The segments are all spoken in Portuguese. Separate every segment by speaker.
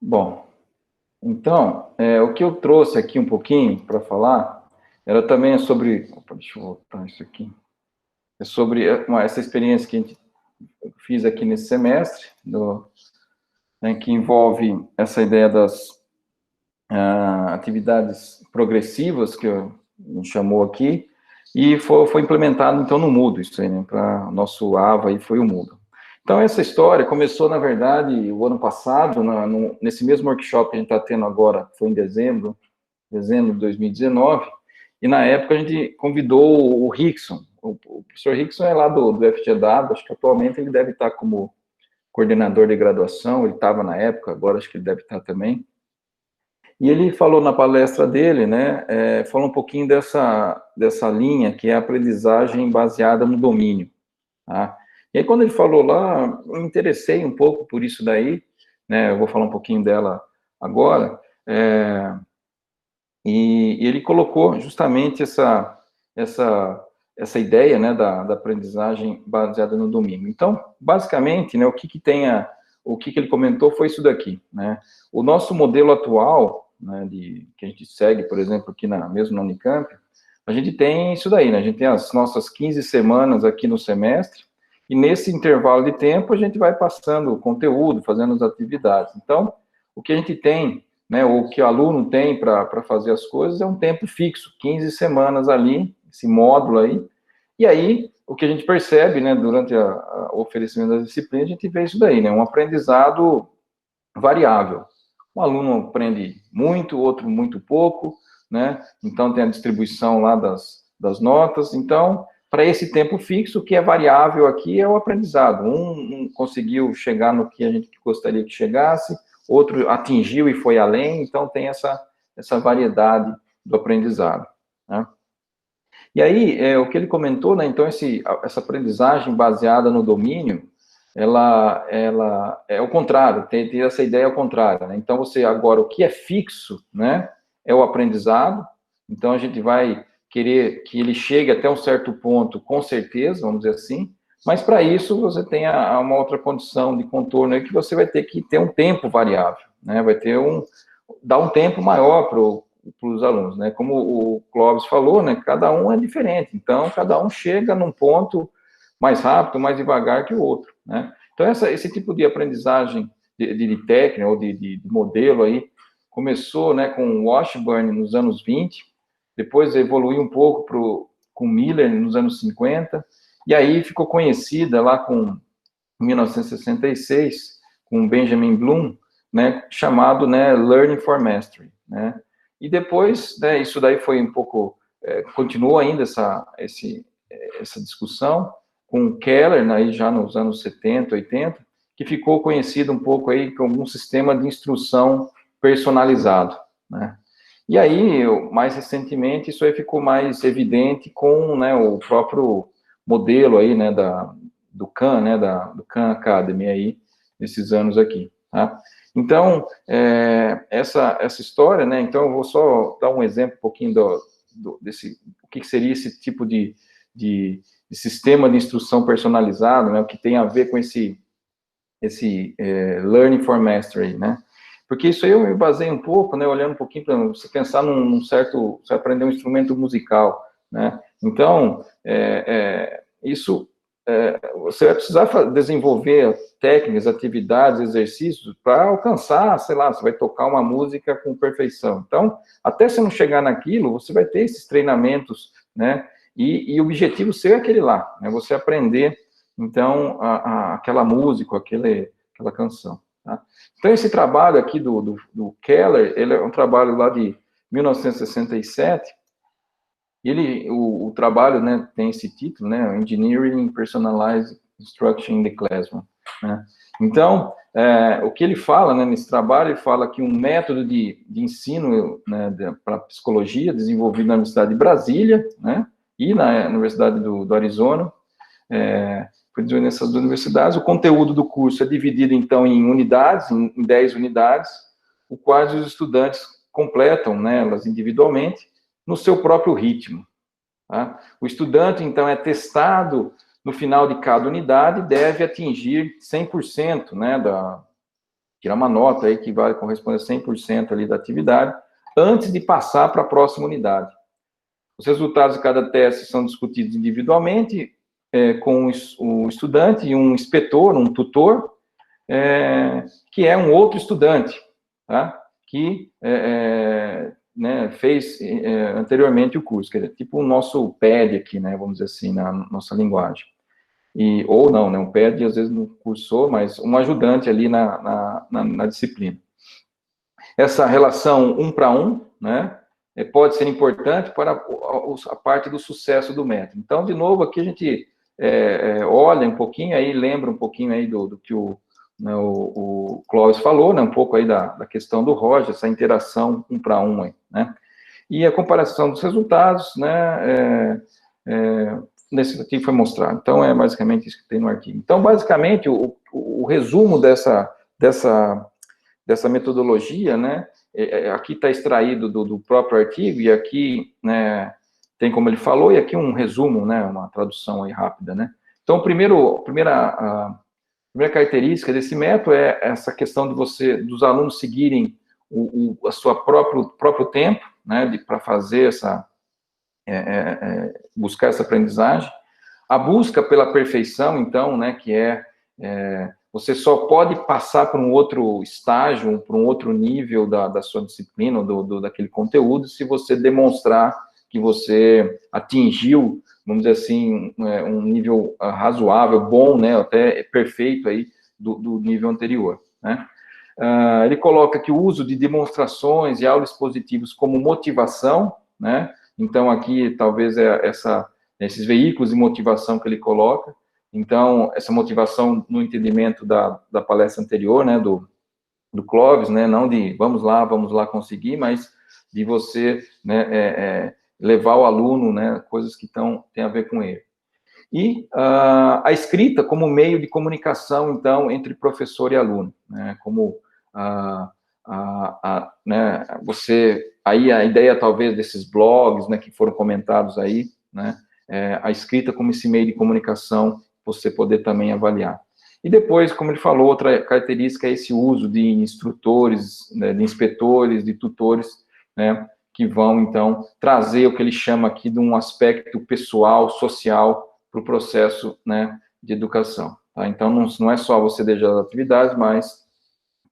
Speaker 1: Bom, então, o que eu trouxe aqui um pouquinho para falar era também sobre. Opa, deixa eu voltar isso aqui. É sobre essa experiência que a gente fiz aqui nesse semestre, né, que envolve essa ideia das atividades progressivas, que a gente chamou aqui, e foi implementado, então, no Moodle, isso aí, né, para o nosso AVA, aí foi o Moodle. Então, essa história começou, na verdade, o ano passado, nesse mesmo workshop que a gente está tendo agora, foi em dezembro de 2019, e na época a gente convidou o Rickson. O professor Rickson é lá do FGW, acho que atualmente ele deve estar como coordenador de graduação, ele estava na época, agora acho que ele deve estar também. E ele falou na palestra dele, né, falou um pouquinho dessa linha, que é a aprendizagem baseada no domínio. Tá? E aí, quando ele falou lá, eu me interessei um pouco por isso daí, né, eu vou falar um pouquinho dela agora, e ele colocou justamente essa ideia, né, da aprendizagem baseada no domínio. Então, basicamente, né, o que ele comentou foi isso daqui, né? O nosso modelo atual, né, que a gente segue, por exemplo, aqui mesmo na Unicamp, a gente tem isso daí, né? A gente tem as nossas 15 semanas aqui no semestre, e nesse intervalo de tempo a gente vai passando o conteúdo, fazendo as atividades. Então, o que a gente tem, né, ou que o aluno tem para fazer as coisas é um tempo fixo, 15 semanas ali, esse módulo aí, e aí o que a gente percebe, né, durante o oferecimento das disciplinas, a gente vê isso daí, né, um aprendizado variável. Um aluno aprende muito, outro muito pouco, né, então tem a distribuição lá das notas, então, para esse tempo fixo, o que é variável aqui é o aprendizado. Um conseguiu chegar no que a gente gostaria que chegasse, outro atingiu e foi além, então tem essa variedade do aprendizado. Né? E aí, o que ele comentou, né, então essa aprendizagem baseada no domínio, ela é o contrário, tem essa ideia ao contrário, né? Então, agora, o que é fixo, né, é o aprendizado, então a gente vai querer que ele chegue até um certo ponto, com certeza, vamos dizer assim, mas para isso você tem uma outra condição de contorno aí que você vai ter que ter um tempo variável, né, dar um tempo maior para os alunos, né? Como o Clóvis falou, né? Cada um é diferente, então cada um chega num ponto mais rápido, mais devagar que o outro, né? Então esse tipo de aprendizagem de técnica ou de modelo aí começou, né, com Washburn nos anos 20, depois evoluiu um pouco com Miller nos anos 50, e aí ficou conhecida lá com 1966, com Benjamin Bloom, né, chamado, né, Learning for Mastery, né? E depois, né, isso daí foi um pouco, continuou ainda essa discussão com Keller, né, já nos anos 70, 80, que ficou conhecido um pouco aí como um sistema de instrução personalizado, né? E aí, mais recentemente, isso aí ficou mais evidente com, né, o próprio modelo aí, né, do Khan, né, do Khan Academy aí, esses anos aqui, tá? Então, essa história, né, então eu vou só dar um exemplo um pouquinho desse, o que seria esse tipo de sistema de instrução personalizado, né, o que tem a ver com esse Learning for Mastery, né? Porque isso aí eu me baseei um pouco, né, olhando um pouquinho para você pensar você aprender um instrumento musical, né? Então, você vai precisar desenvolver técnicas, atividades, exercícios para alcançar, sei lá, você vai tocar uma música com perfeição. Então, até você não chegar naquilo, você vai ter esses treinamentos, né? E o objetivo seu é aquele lá, né? Você aprender então aquela música, aquela canção. Tá? Então esse trabalho aqui do Keller, ele é um trabalho lá de 1967. O trabalho, né, tem esse título, né, Engineering Personalized Instruction in the Classroom. Né? Então, o que ele fala, né, nesse trabalho, ele fala que um método de ensino, né, para psicologia desenvolvido na Universidade de Brasília, né, e na Universidade do Arizona, foi desenvolvido nessas duas universidades. O conteúdo do curso é dividido, então, em unidades, em 10 unidades, o quais os estudantes completam, né, elas individualmente, no seu próprio ritmo. Tá? O estudante, então, é testado no final de cada unidade e deve atingir 100%, né, tirar uma nota aí que vai corresponder a 100% ali da atividade, antes de passar para a próxima unidade. Os resultados de cada teste são discutidos individualmente, com o estudante e um inspetor, um tutor, que é um outro estudante, tá? Que né, fez anteriormente o curso, que é tipo o nosso PED aqui, né, vamos dizer assim, na nossa linguagem. Ou não, né, um PED às vezes não cursou, mas um ajudante ali na disciplina. Essa relação 1 para 1, né, pode ser importante para a parte do sucesso do método. Então, de novo, aqui a gente olha um pouquinho, aí lembra um pouquinho aí do que o Clóvis falou, né, um pouco aí da questão do Roger, essa interação 1 para 1 aí, né, e a comparação dos resultados, né, nesse aqui foi mostrado. Então, é basicamente isso que tem no artigo. Então, basicamente, o resumo dessa metodologia, né, aqui está extraído do próprio artigo, e aqui, né, tem como ele falou, e aqui um resumo, né, uma tradução aí rápida, né. Então, a primeira característica desse método é essa questão dos alunos seguirem a sua próprio tempo, né, para fazer buscar essa aprendizagem. A busca pela perfeição, então, né, que você só pode passar para um outro estágio, para um outro nível da sua disciplina, daquele conteúdo, se você demonstrar que você atingiu, vamos dizer assim, um nível razoável, bom, né, até perfeito aí, do nível anterior, né. Ele coloca que o uso de demonstrações e aulas expositivos como motivação, né, então aqui talvez esses veículos de motivação que ele coloca. Então, essa motivação no entendimento da palestra anterior, né, do Clóvis, né, não de vamos lá conseguir, mas de você, né, levar o aluno, né, coisas que têm a ver com ele. E a escrita como meio de comunicação, então, entre professor e aluno, né, como né, aí a ideia talvez desses blogs, né, que foram comentados aí, né, a escrita como esse meio de comunicação, você poder também avaliar. E depois, como ele falou, outra característica é esse uso de instrutores, né, de inspetores, de tutores, né, que vão, então, trazer o que ele chama aqui de um aspecto pessoal, social, para o processo, né, de educação. Tá? Então, não é só você deixar as atividades, mas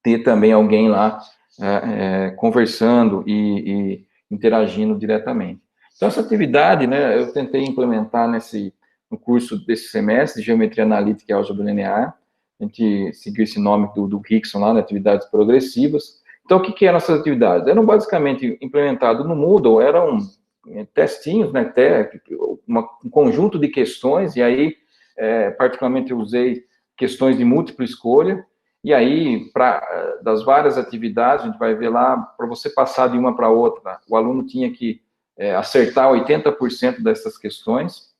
Speaker 1: ter também alguém lá conversando e interagindo diretamente. Então, essa atividade, né, eu tentei implementar no curso desse semestre, de Geometria Analítica e Álgebra Linear. A gente seguiu esse nome do Rickson lá, né, atividades progressivas. Então, o que eram essas atividades? Eram basicamente implementadas no Moodle, eram testinhos, né, um conjunto de questões, e aí, particularmente, eu usei questões de múltipla escolha, e aí, das várias atividades, a gente vai ver lá, para você passar de uma para outra, o aluno tinha que acertar 80% dessas questões.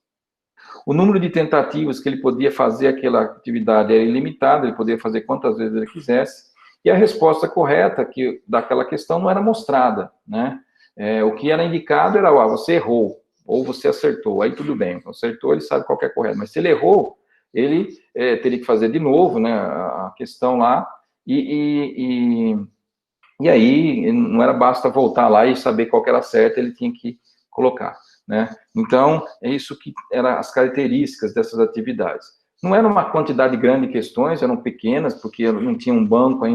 Speaker 1: O número de tentativas que ele podia fazer aquela atividade era ilimitado, ele podia fazer quantas vezes ele quisesse, e a resposta correta daquela questão não era mostrada, né? O que era indicado era, você errou, ou você acertou, aí tudo bem, acertou, ele sabe qual que é correto, mas se ele errou, ele teria que fazer de novo, né, a questão lá, e aí não era basta voltar lá e saber qual que era certo, ele tinha que colocar, né? Então, é isso que eram as características dessas atividades. Não era uma quantidade grande de questões, eram pequenas, porque não tinha um banco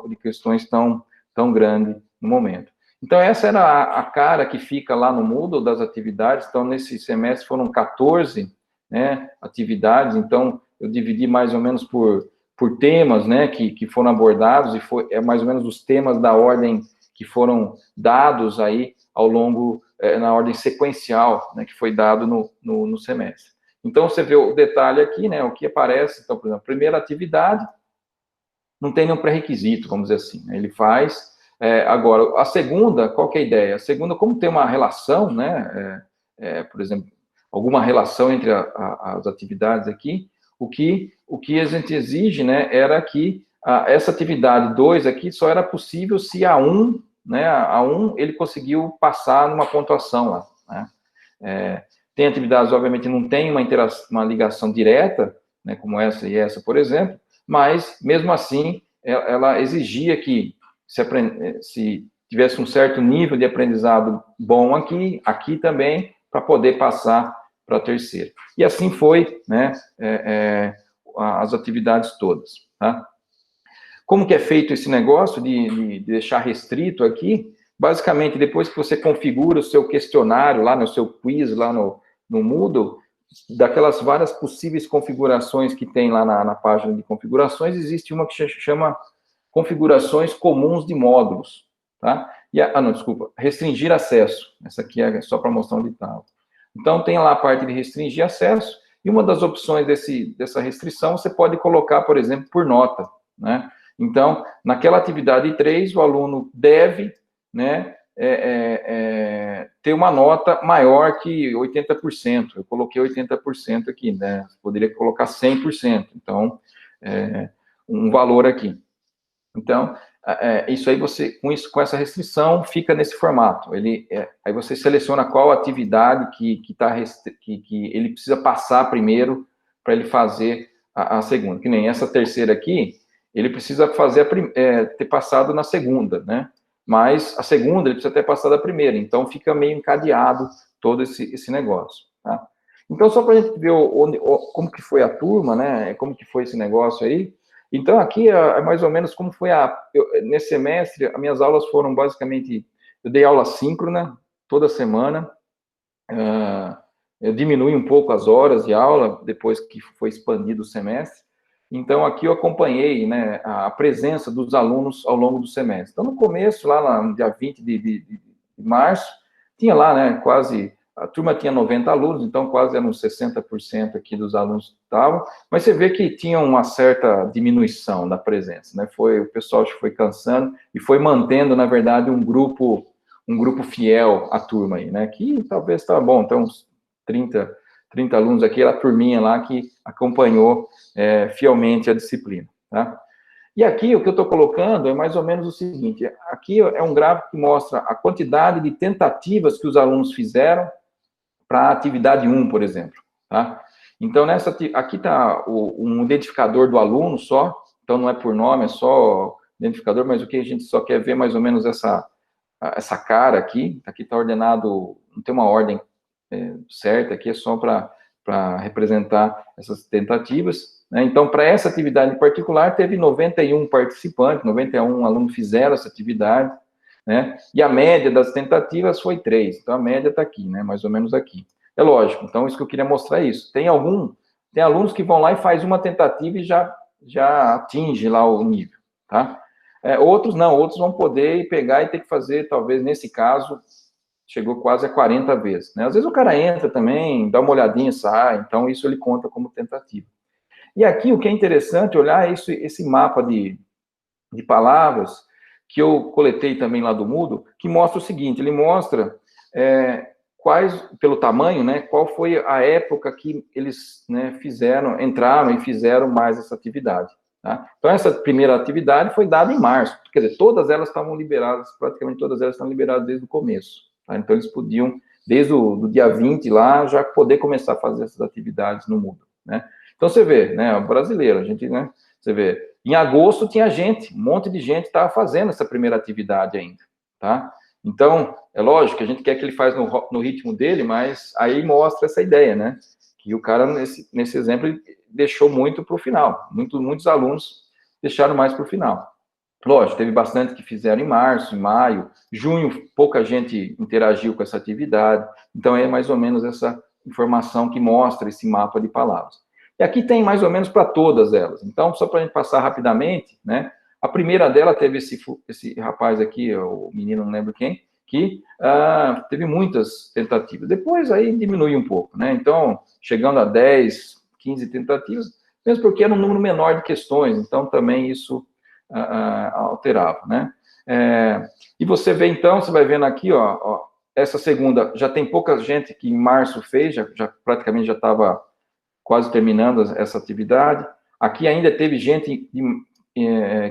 Speaker 1: de questões tão grande no momento. Então, essa era a cara que fica lá no Moodle das atividades. Então, nesse semestre foram 14, né, atividades. Então, eu dividi mais ou menos por temas, né, que foram abordados, e mais ou menos os temas da ordem que foram dados aí ao longo, na ordem sequencial, né, que foi dado no semestre. Então, você vê o detalhe aqui, né, o que aparece. Então, por exemplo, a primeira atividade não tem nenhum pré-requisito, vamos dizer assim, né, ele faz. Agora, a segunda, qual que é a ideia? A segunda, como tem uma relação, né, por exemplo, alguma relação entre as atividades aqui, o que a gente exige, né, era que essa atividade 2 aqui só era possível se a 1, né, ele conseguiu passar numa pontuação lá, né. Tem atividades, obviamente, não tem uma ligação direta, né, como essa e essa, por exemplo, mas, mesmo assim, ela exigia que se tivesse um certo nível de aprendizado bom aqui também, para poder passar para a terceira. E assim foi, né, as atividades todas, tá? Como que é feito esse negócio de deixar restrito aqui? Basicamente, depois que você configura o seu questionário lá no seu quiz, lá no Moodle, daquelas várias possíveis configurações que tem lá na página de configurações, existe uma que se chama configurações comuns de módulos, tá? Não, desculpa, restringir acesso. Essa aqui é só para mostrar onde estava. Então, tem lá a parte de restringir acesso, e uma das opções dessa restrição, você pode colocar, por exemplo, por nota, né? Então, naquela atividade 3, o aluno deve, né, ter uma nota maior que 80%. Eu coloquei 80% aqui, né? Poderia colocar 100%. Então, um valor aqui. Então, isso aí com essa restrição, fica nesse formato. Aí você seleciona qual atividade que ele precisa passar primeiro para ele fazer a segunda. Que nem essa terceira aqui, ele precisa ter passado na segunda, né? Mas a segunda ele precisa ter passado a primeira. Então, fica meio encadeado todo esse negócio, tá? Então, só para a gente ver como que foi a turma, né? Como que foi esse negócio aí. Então, aqui é mais ou menos como foi nesse semestre, as minhas aulas foram basicamente, eu dei aula síncrona toda semana, eu diminui um pouco as horas de aula, depois que foi expandido o semestre. Então, aqui eu acompanhei, né, a presença dos alunos ao longo do semestre. Então, no começo, lá no dia 20 de março, tinha lá, né, a turma tinha 90 alunos, então quase eram 60% aqui dos alunos que estavam, mas você vê que tinha uma certa diminuição da presença, né? O pessoal foi cansando e foi mantendo, na verdade, um grupo fiel à turma aí, né? Que talvez tá bom, então uns 30 alunos aqui, a turminha lá que acompanhou fielmente a disciplina, tá? E aqui, o que eu estou colocando é mais ou menos o seguinte, aqui é um gráfico que mostra a quantidade de tentativas que os alunos fizeram para a atividade 1, por exemplo, tá? Então, aqui está um identificador do aluno só, então não é por nome, é só identificador, mas o que a gente só quer ver mais ou menos essa cara aqui está ordenado, não tem uma ordem certa aqui, é só para representar essas tentativas, né? Então, para essa atividade em particular, teve 91 participantes, 91 alunos fizeram essa atividade, né? E a média das tentativas foi 3, então a média está aqui, né? Mais ou menos aqui. É lógico, então isso que eu queria mostrar é isso. Tem alunos que vão lá e faz uma tentativa e já atinge lá o nível, tá? Outros não, outros vão poder pegar e ter que fazer, talvez nesse caso, chegou quase a 40 vezes, né? Às vezes o cara entra também, dá uma olhadinha, sai, então isso ele conta como tentativa. E aqui o que é interessante olhar é esse mapa de palavras que eu coletei também lá do Moodle, que mostra o seguinte, ele mostra pelo tamanho, né, qual foi a época que eles, né, entraram e fizeram mais essa atividade, tá? Então, essa primeira atividade foi dada em março, quer dizer, todas elas estavam liberadas, praticamente todas elas estão liberadas desde o começo, tá? Então, eles podiam, desde o dia 20 lá, já poder começar a fazer essas atividades no Moodle, né? Então, você vê, né, o brasileiro, a gente, né, você vê, em agosto tinha um monte de gente estava fazendo essa primeira atividade ainda, tá? Então, é lógico que a gente quer que ele faça no ritmo dele, mas aí mostra essa ideia, né? Que o cara, nesse exemplo, ele deixou muito para o final. Muitos alunos deixaram mais para o final. Lógico, teve bastante que fizeram em março, em maio, junho, pouca gente interagiu com essa atividade. Então, é mais ou menos essa informação que mostra esse mapa de palavras. E aqui tem mais ou menos para todas elas. Então, só para a gente passar rapidamente, né? A primeira dela teve esse rapaz aqui, o menino, não lembro quem, que teve muitas tentativas. Depois, aí, diminui um pouco, né? Então, chegando a 10, 15 tentativas, mesmo porque era um número menor de questões. Então, também isso alterava, né? E você vê, então, você vai vendo aqui, ó, essa segunda, já tem pouca gente que em março fez, já praticamente já estava quase terminando essa atividade. Aqui ainda teve gente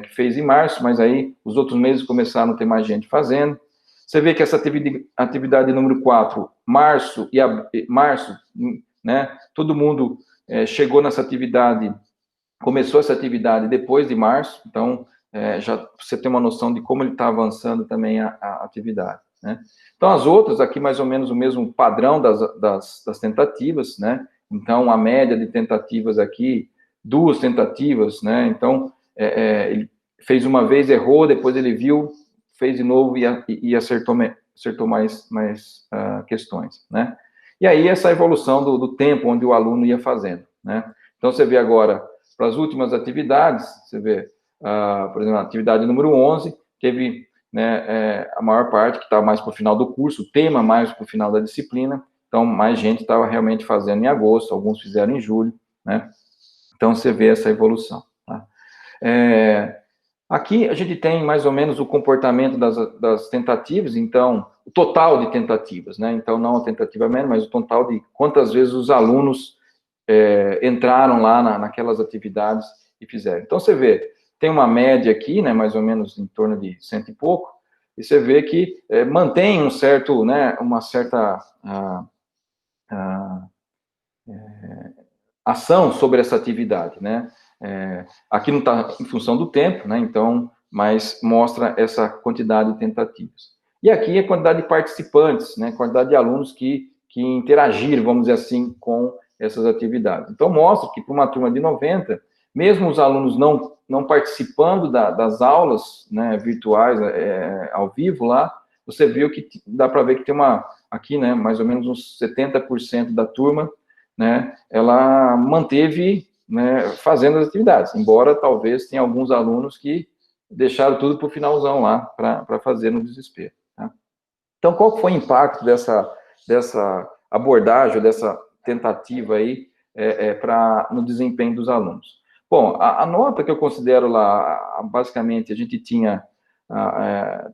Speaker 1: que fez em março, mas aí os outros meses começaram a ter mais gente fazendo. Você vê que essa atividade número 4, março, né, todo mundo chegou nessa atividade, começou essa atividade depois de março, então já você tem uma noção de como ele está avançando também a atividade, né? Então, as outras, aqui mais ou menos o mesmo padrão das tentativas, né? Então, a média de tentativas aqui, 2 tentativas, né? Então, ele fez uma vez, errou, depois ele viu, fez de novo e acertou mais questões, né? E aí, essa evolução do tempo onde o aluno ia fazendo, né? Então, você vê agora, para as últimas atividades, você vê, por exemplo, a atividade número 11, teve, né, a maior parte que estava mais para o final do curso, o tema mais para o final da disciplina, então, mais gente estava realmente fazendo em agosto, alguns fizeram em julho, né? Então, você vê essa evolução, tá? Aqui a gente tem mais ou menos o comportamento das tentativas, então, o total de tentativas, né? Então, não a tentativa média, mas o total de quantas vezes os alunos entraram lá naquelas atividades e fizeram. Então, você vê, tem uma média aqui, né, mais ou menos em torno de 100 e pouco, e você vê que mantém um certo, né, uma certa ação sobre essa atividade, né? Aqui não está em função do tempo, né? Então, mas mostra essa quantidade de tentativas. E aqui a quantidade de participantes, né? Quantidade de alunos que interagiram, vamos dizer assim, com essas atividades. Então, mostra que para uma turma de 90, mesmo os alunos não participando das aulas, né, virtuais, ao vivo lá, você viu que dá para ver que tem aqui, né, mais ou menos uns 70% da turma, né, ela manteve, né, fazendo as atividades, embora talvez tenha alguns alunos que deixaram tudo para o finalzão lá, para fazer no desespero. Tá? Então, qual foi o impacto dessa abordagem, dessa tentativa aí, no desempenho dos alunos? Bom, a nota que eu considero lá, basicamente, a gente tinha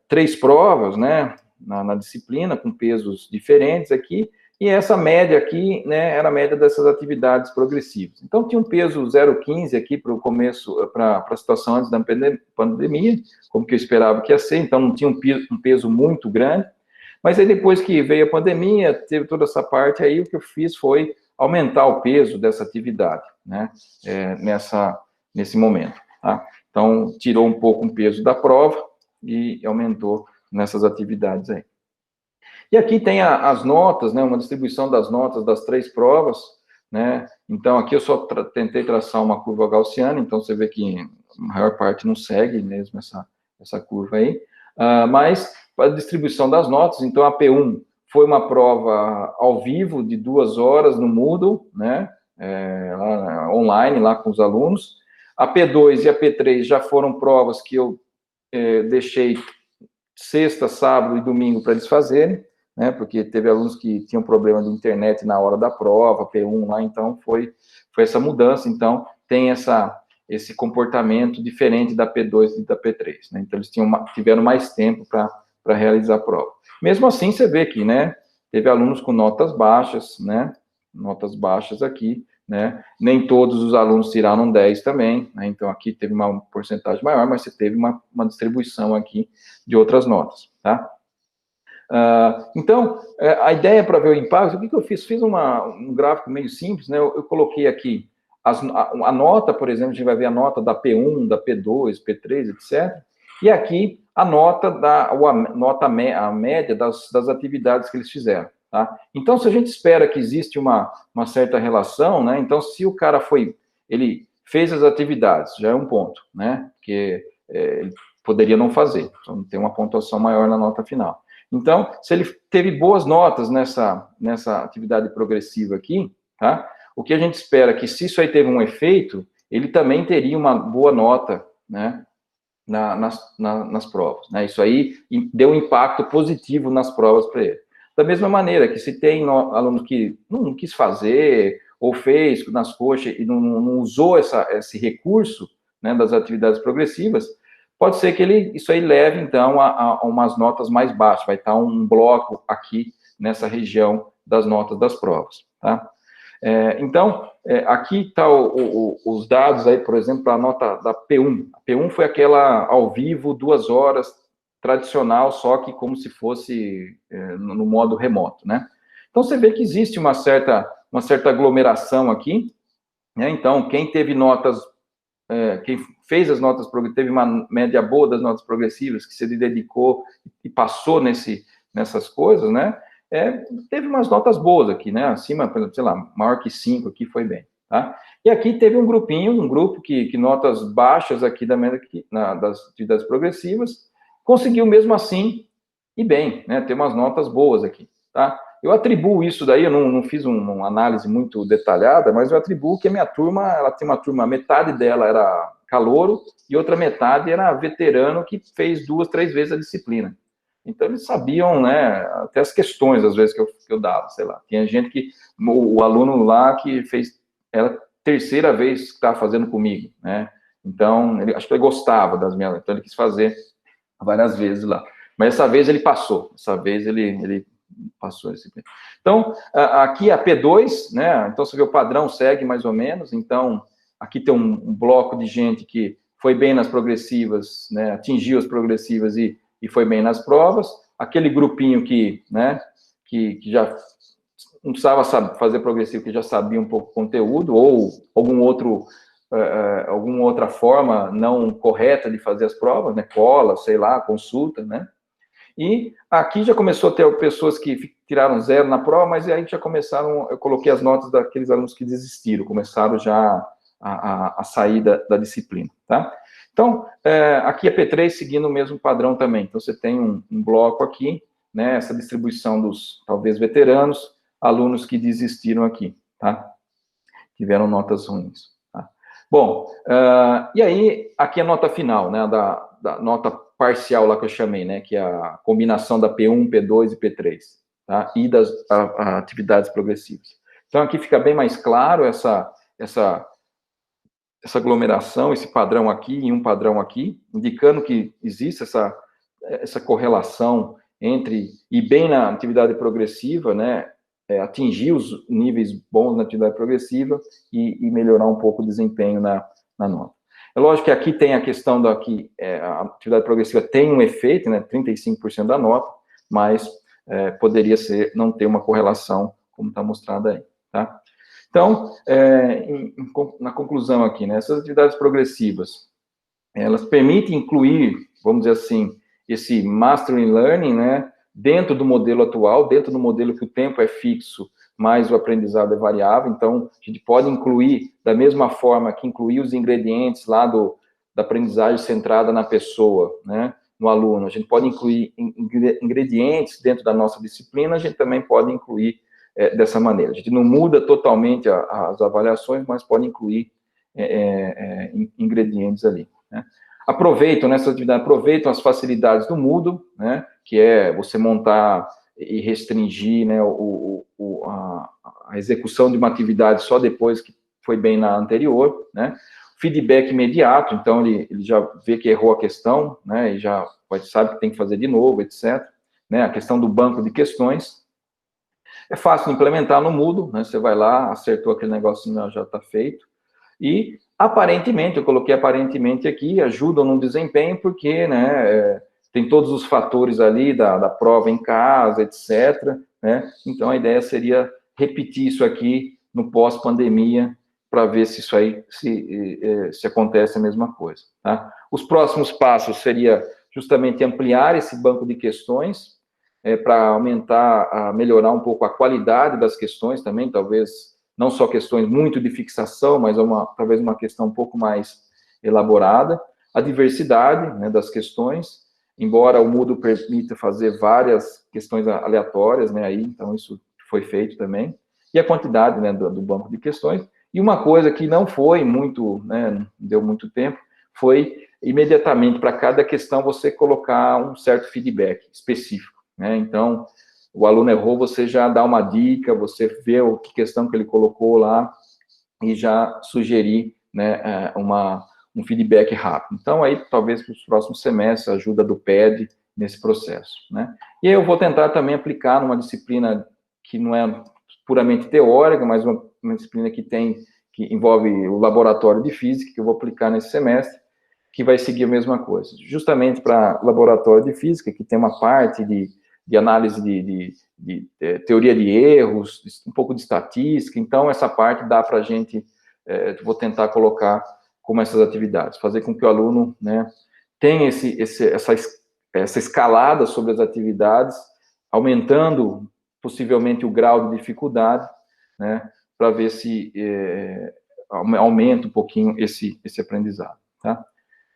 Speaker 1: 3 provas, né, na disciplina, com pesos diferentes aqui, e essa média aqui, né, era a média dessas atividades progressivas. Então, tinha um peso 0,15 aqui para o começo, para a situação antes da pandemia, como que eu esperava que ia ser, então não tinha um peso muito grande, mas aí depois que veio a pandemia, teve toda essa parte aí, o que eu fiz foi aumentar o peso dessa atividade, né, nesse momento, tá? Então, tirou um pouco o peso da prova e aumentou nessas atividades aí. E aqui tem as notas, né, uma distribuição das notas das 3 provas, né, então aqui eu só tentei traçar uma curva gaussiana, então você vê que a maior parte não segue mesmo essa curva aí, mas a distribuição das notas, então a P1 foi uma prova ao vivo de 2 horas no Moodle, né, online lá com os alunos, a P2 e a P3 já foram provas que eu deixei sexta, sábado e domingo para eles fazerem, né, porque teve alunos que tinham problema de internet na hora da prova, P1 lá, então foi essa mudança, então tem esse comportamento diferente da P2 e da P3, né, então eles tiveram mais tempo para realizar a prova. Mesmo assim, você vê que, né, teve alunos com notas baixas, né, notas baixas aqui, né, nem todos os alunos tiraram 10 também, né, então aqui teve uma porcentagem maior, mas você teve uma distribuição aqui de outras notas, tá? Então, a ideia para ver o impacto, o que eu fiz? Fiz um gráfico meio simples, né? Eu coloquei aqui a nota, por exemplo, a gente vai ver a nota da P1, da P2, P3, etc. E aqui a nota a média das atividades que eles fizeram, tá? Então, se a gente espera que existe uma certa relação, né? Então, se o cara ele fez as atividades, já é um ponto, né? Que ele poderia não fazer, então tem uma pontuação maior na nota final. Então, se ele teve boas notas nessa atividade progressiva aqui, tá? O que a gente espera é que, se isso aí teve um efeito, ele também teria uma boa nota, né, nas provas, né? Isso aí deu um impacto positivo nas provas para ele. Da mesma maneira que, se tem aluno que não quis fazer, ou fez nas coxas e não usou esse recurso, né, das atividades progressivas, pode ser que isso aí leve, então, a umas notas mais baixas, vai estar um bloco aqui nessa região das notas das provas, tá? Então, aqui está os dados aí, por exemplo, para a nota da P1. A P1 foi aquela ao vivo, 2 horas, tradicional, só que como se fosse no modo remoto, né? Então, você vê que existe uma certa aglomeração aqui, né? Então, quem teve notas, quem fez as notas progressivas, teve uma média boa das notas progressivas, que se dedicou e passou nessas coisas, né? Teve umas notas boas aqui, né? Acima, por exemplo, sei lá, maior que 5 aqui foi bem, tá? E aqui teve um grupo que notas baixas aqui das atividades progressivas, conseguiu mesmo assim ir bem, né? Ter umas notas boas aqui, tá? Eu atribuo isso daí, eu não fiz uma análise muito detalhada, mas eu atribuo que a minha turma, ela tem uma turma, metade dela era calouro e outra metade era veterano que fez 2, 3 vezes a disciplina. Então, eles sabiam, né, até as questões, às vezes, que eu dava, sei lá. Tinha gente que, o aluno lá que fez, era a terceira vez que estava fazendo comigo, né? Então, acho que ele gostava das minhas, então ele quis fazer várias vezes lá. Mas essa vez ele passou, essa vez ele passou esse. Então, aqui a P2, né? Então, você vê o padrão segue mais ou menos. Então, aqui tem um bloco de gente que foi bem nas progressivas, né? Atingiu as progressivas e foi bem nas provas. Aquele grupinho que, né? Que já não precisava fazer progressivo, que já sabia um pouco o conteúdo, ou alguma outra forma não correta de fazer as provas, né? Cola, sei lá, consulta, né? E aqui já começou a ter pessoas que tiraram 0 na prova, mas aí já começaram, eu coloquei as notas daqueles alunos que desistiram, começaram já a sair da disciplina, tá? Então, aqui a P3 seguindo o mesmo padrão também. Então, você tem um bloco aqui, né, essa distribuição dos, talvez, veteranos, alunos que desistiram aqui, tá? Tiveram notas ruins, tá? Bom, e aí, aqui a nota final, né, da nota parcial lá que eu chamei, né, que é a combinação da P1, P2 e P3, tá? E das atividades progressivas. Então, aqui fica bem mais claro essa aglomeração, esse padrão aqui e um padrão aqui, indicando que existe essa correlação entre ir bem na atividade progressiva, né, atingir os níveis bons na atividade progressiva e melhorar um pouco o desempenho na nota. É lógico que aqui tem a questão a atividade progressiva tem um efeito, né, 35% da nota, mas poderia não ter uma correlação, como está mostrado aí, tá? Então, na conclusão aqui, né, essas atividades progressivas, elas permitem incluir, vamos dizer assim, esse Mastering Learning, né, dentro do modelo atual, dentro do modelo que o tempo é fixo, mas o aprendizado é variável. Então, a gente pode incluir, da mesma forma que incluir os ingredientes lá da aprendizagem centrada na pessoa, né, no aluno, a gente pode incluir ingredientes dentro da nossa disciplina, a gente também pode incluir dessa maneira. A gente não muda totalmente as avaliações, mas pode incluir ingredientes ali, né. Aproveitam as facilidades do Moodle, né, que é você montar e restringir, né, a execução de uma atividade só depois que foi bem na anterior, né. Feedback imediato, então ele já vê que errou a questão, né, e já sabe que tem que fazer de novo, etc. Né, a questão do banco de questões. É fácil de implementar no Moodle, né, você vai lá, acertou aquele negocinho, já está feito. E, aparentemente, eu coloquei aparentemente aqui, ajudam no desempenho, porque, né, tem todos os fatores ali da prova em casa, etc., né? Então, a ideia seria repetir isso aqui no pós-pandemia, para ver se isso aí, se acontece a mesma coisa, tá? Os próximos passos seria justamente ampliar esse banco de questões, para aumentar, melhorar um pouco a qualidade das questões também, talvez não só questões muito de fixação, mas talvez uma questão um pouco mais elaborada. A diversidade, né, das questões, embora o Moodle permita fazer várias questões aleatórias, né, aí, então isso foi feito também. E a quantidade, né, do banco de questões. E uma coisa que não foi muito, né, não deu muito tempo, foi imediatamente para cada questão você colocar um certo feedback específico, né? Então, o aluno errou, você já dá uma dica, você vê a questão que ele colocou lá e já sugerir, né, um feedback rápido. Então, aí, talvez para os próximos semestres, a ajuda do PED nesse processo, né? E aí eu vou tentar também aplicar numa disciplina que não é puramente teórica, mas uma disciplina que envolve o laboratório de física, que eu vou aplicar nesse semestre, que vai seguir a mesma coisa. Justamente para laboratório de física, que tem uma parte de análise de teoria de erros, um pouco de estatística, então essa parte dá para a gente, vou tentar colocar como essas atividades, fazer com que o aluno, né, tenha essa escalada sobre as atividades, aumentando possivelmente o grau de dificuldade, né, para ver se aumenta um pouquinho esse aprendizado, tá?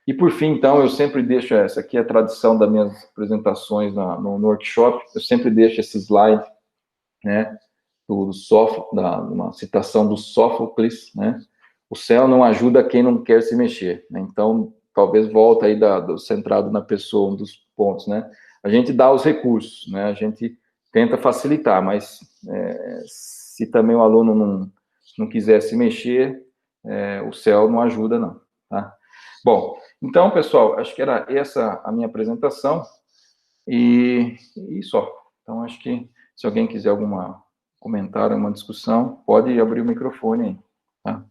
Speaker 1: E por fim, então, eu sempre deixo, essa aqui é a tradição das minhas apresentações no workshop, eu sempre deixo esse slide, né, uma citação do Sófocles, né, o céu não ajuda quem não quer se mexer, né? Então, talvez volta aí centrado na pessoa, um dos pontos, né, a gente dá os recursos, né, a gente tenta facilitar, mas se também o aluno não quiser se mexer, o céu não ajuda, não, tá? Bom, então, pessoal, acho que era essa a minha apresentação, e só. Então, acho que se alguém quiser algum comentário, uma discussão, pode abrir o microfone aí, tá?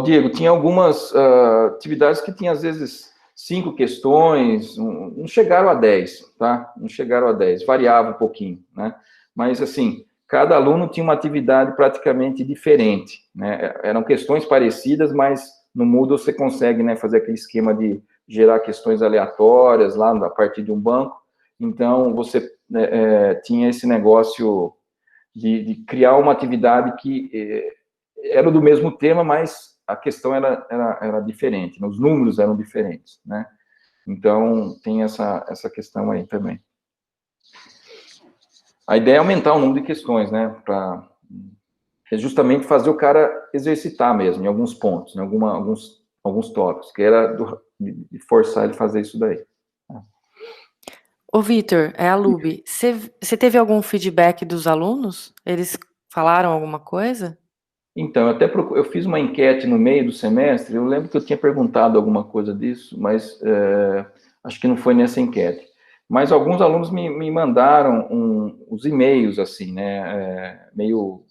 Speaker 1: Diego, tinha algumas atividades que tinha, às vezes, 5 questões, não chegaram a 10, tá? Não chegaram a 10, variava um pouquinho, né? Mas, assim, cada aluno tinha uma atividade praticamente diferente, né? Eram questões parecidas, mas no Moodle você consegue, né, fazer aquele esquema de gerar questões aleatórias lá a partir de um banco. Então, você tinha esse negócio de criar uma atividade que era do mesmo tema, mas a questão era diferente, né? Os números eram diferentes, né? Então, tem essa questão aí também. A ideia é aumentar o número de questões, né? É justamente fazer o cara exercitar mesmo, em alguns pontos, em alguns tópicos, que era de forçar ele a fazer isso daí.
Speaker 2: Ô, Vitor, é a Luby. Você teve algum feedback dos alunos? Eles falaram alguma coisa?
Speaker 1: Então, eu fiz uma enquete no meio do semestre, eu lembro que eu tinha perguntado alguma coisa disso, mas acho que não foi nessa enquete. Mas alguns alunos me mandaram os e-mails, assim, né, meio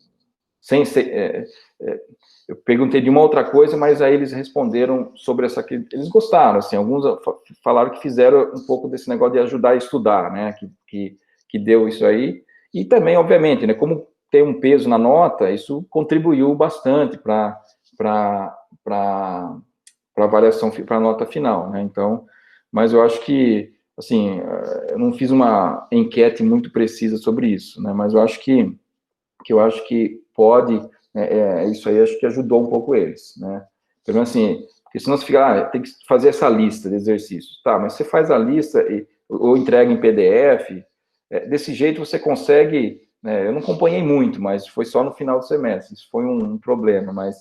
Speaker 1: sem ser... eu perguntei de uma outra coisa, mas aí eles responderam sobre essa... Eles gostaram, assim, alguns falaram que fizeram um pouco desse negócio de ajudar a estudar, né, que deu isso aí. E também, obviamente, né, como tem um peso na nota, isso contribuiu bastante para a avaliação, para a nota final, né, então... Mas eu acho que, assim, eu não fiz uma enquete muito precisa sobre isso, né, mas eu acho que pode, isso aí acho que ajudou um pouco eles, né? Então, assim, porque senão você fica, tem que fazer essa lista de exercícios. Tá, mas você faz a lista ou entrega em PDF, desse jeito você consegue, né, eu não acompanhei muito, mas foi só no final do semestre, isso foi um problema, mas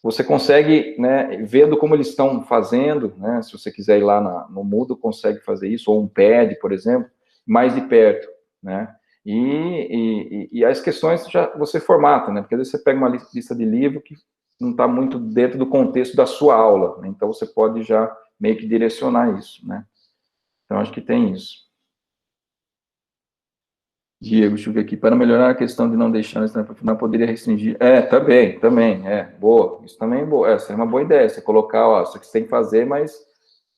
Speaker 1: você consegue, né, vendo como eles estão fazendo, né, se você quiser ir lá no Moodle, consegue fazer isso, ou um pad, por exemplo, mais de perto, né? E as questões já você formata, né? Porque às vezes você pega uma lista de livro que não está muito dentro do contexto da sua aula, né? Então você pode já meio que direcionar isso, né? Então acho que tem isso. Diego, deixa eu ver aqui. Para melhorar a questão de não deixar o para final, poderia restringir. Também, boa. Isso também é boa. Essa é uma boa ideia. Você colocar, ó, isso que você tem que fazer, mas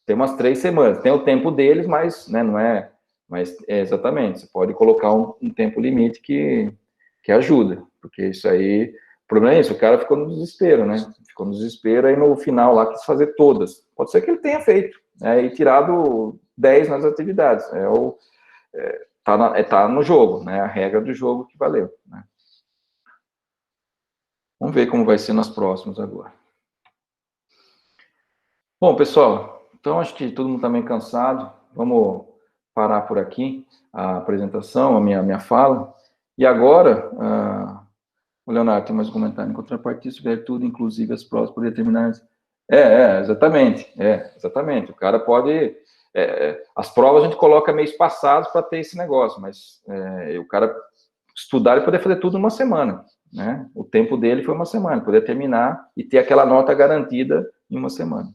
Speaker 1: tem umas 3 semanas. Tem o tempo deles, mas, né, não é. Mas, exatamente, você pode colocar um tempo limite que ajuda, porque isso aí, o problema é isso, o cara ficou no desespero, né? Ficou no desespero, aí no final lá quis fazer todas. Pode ser que ele tenha feito, né? E tirado 10 nas atividades. Tá no jogo, né? A regra do jogo que valeu, né? Vamos ver como vai ser nas próximas agora. Bom, pessoal, então acho que todo mundo está meio cansado. Vamos parar por aqui a apresentação, a minha fala. E agora, o Leonardo tem mais um comentário. Em contrapartida, se tiver tudo, inclusive as provas, por determinadas... exatamente. Exatamente. O cara pode... as provas a gente coloca mês passados para ter esse negócio, mas o cara estudar e poder fazer tudo numa semana, né? O tempo dele foi uma semana, poder terminar e ter aquela nota garantida em uma semana.